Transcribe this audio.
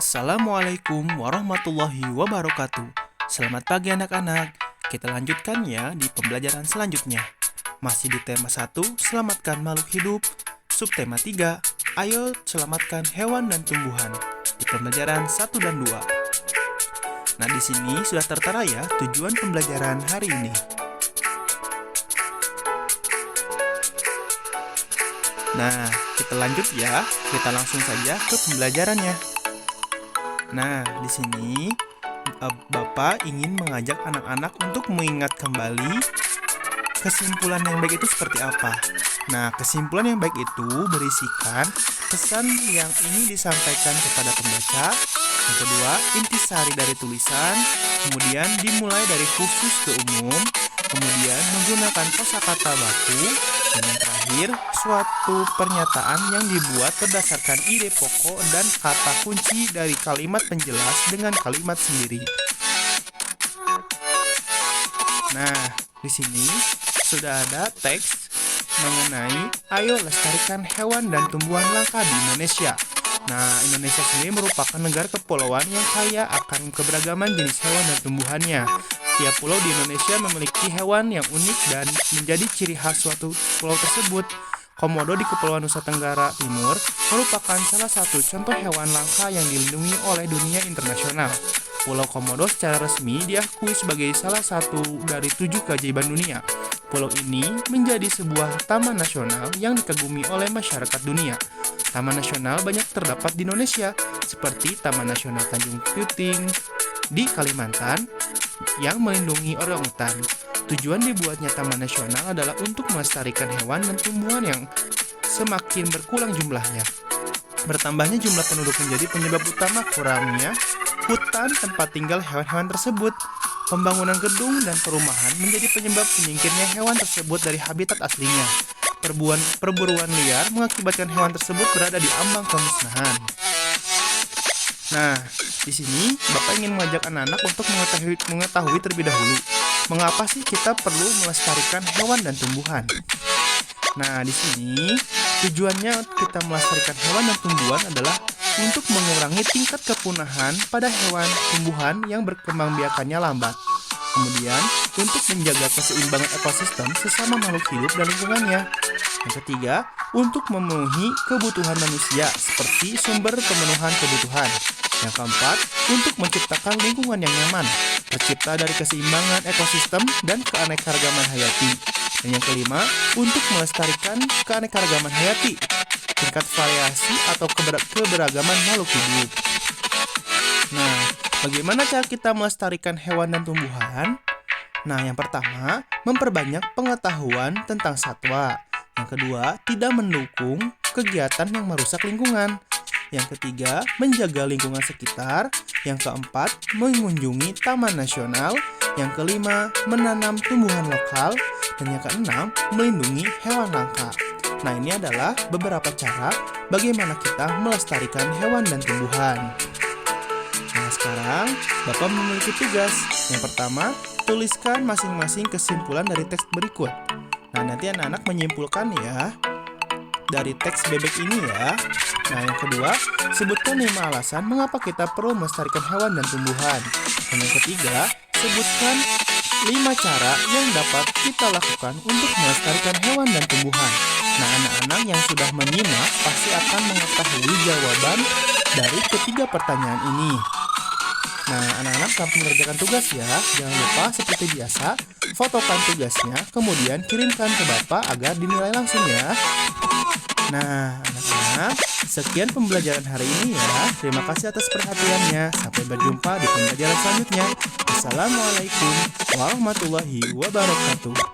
Assalamualaikum warahmatullahi wabarakatuh. Selamat pagi anak-anak. Kita lanjutkan ya di pembelajaran selanjutnya. Masih di tema 1, selamatkan makhluk hidup. Subtema 3, ayo selamatkan hewan dan tumbuhan. Di pembelajaran 1 dan 2. Nah, di sini sudah tertera ya tujuan pembelajaran hari ini. Nah, kita lanjut ya. Kita langsung saja ke pembelajarannya. Nah, di sini Bapak ingin mengajak anak-anak untuk mengingat kembali kesimpulan yang baik itu seperti apa. Nah, kesimpulan yang baik itu berisikan pesan yang ingin disampaikan kepada pembaca. Yang kedua, intisari dari tulisan. Kemudian dimulai dari khusus ke umum. Kemudian menggunakan kosakata baku. Dan yang terakhir, suatu pernyataan yang dibuat berdasarkan ide pokok dan kata kunci dari kalimat penjelas dengan kalimat sendiri. Nah, di sini sudah ada teks mengenai ayo lestarikan hewan dan tumbuhan langka di Indonesia. Nah, Indonesia sendiri merupakan negara kepulauan yang kaya akan keberagaman jenis hewan dan tumbuhannya. Setiap pulau di Indonesia memiliki hewan yang unik dan menjadi ciri khas suatu pulau tersebut. Komodo di Kepulauan Nusa Tenggara Timur merupakan salah satu contoh hewan langka yang dilindungi oleh dunia internasional. Pulau Komodo secara resmi diakui sebagai salah satu dari 7 keajaiban dunia. Pulau ini menjadi sebuah taman nasional yang dikagumi oleh masyarakat dunia. Taman nasional banyak terdapat di Indonesia, seperti Taman Nasional Tanjung Puting di Kalimantan yang melindungi orangutan. Tujuan dibuatnya Taman Nasional adalah untuk melestarikan hewan dan tumbuhan yang semakin berkurang jumlahnya. Bertambahnya jumlah penduduk menjadi penyebab utama kurangnya hutan tempat tinggal hewan-hewan tersebut. Pembangunan gedung dan perumahan menjadi penyebab menyingkirnya hewan tersebut dari habitat aslinya. Perburuan liar mengakibatkan hewan tersebut berada di ambang kemusnahan. Nah, di sini Bapak ingin mengajak anak-anak untuk mengetahui terlebih dahulu mengapa sih kita perlu melestarikan hewan dan tumbuhan. Nah, di sini tujuannya kita melestarikan hewan dan tumbuhan adalah untuk mengurangi tingkat kepunahan pada hewan tumbuhan yang berkembangbiakannya lambat. Kemudian, untuk menjaga keseimbangan ekosistem sesama makhluk hidup dan lingkungannya. Yang ketiga, untuk memenuhi kebutuhan manusia seperti sumber pemenuhan kebutuhan. Yang keempat, untuk menciptakan lingkungan yang nyaman, tercipta dari keseimbangan ekosistem dan keanekaragaman hayati. Dan yang kelima, untuk melestarikan keanekaragaman hayati, tingkat variasi atau keberagaman makhluk hidup. Nah, bagaimana cara kita melestarikan hewan dan tumbuhan? Nah, yang pertama, memperbanyak pengetahuan tentang satwa. Yang kedua, tidak mendukung kegiatan yang merusak lingkungan. Yang ketiga, menjaga lingkungan sekitar. Yang keempat, mengunjungi taman nasional. Yang kelima, menanam tumbuhan lokal. Dan yang keenam, melindungi hewan langka. Nah, ini adalah beberapa cara bagaimana kita melestarikan hewan dan tumbuhan. Nah, sekarang Bapak memiliki tugas. Yang pertama, tuliskan masing-masing kesimpulan dari teks berikut. Nah, nanti anak-anak menyimpulkan ya dari teks bebek ini ya. Nah, yang kedua, sebutkan 5 alasan mengapa kita perlu melestarikan hewan dan tumbuhan. Dan yang ketiga, sebutkan 5 cara yang dapat kita lakukan untuk melestarikan hewan dan tumbuhan. Nah, anak-anak yang sudah menyimak pasti akan mengetahui jawaban dari ketiga pertanyaan ini. Nah, anak-anak saat mengerjakan tugas ya, jangan lupa seperti biasa, fotokan tugasnya, kemudian kirimkan ke Bapak agar dinilai langsung ya. Nah, anak-anak, sekian pembelajaran hari ini ya. Terima kasih atas perhatiannya. Sampai berjumpa di pembelajaran selanjutnya. Assalamualaikum warahmatullahi wabarakatuh.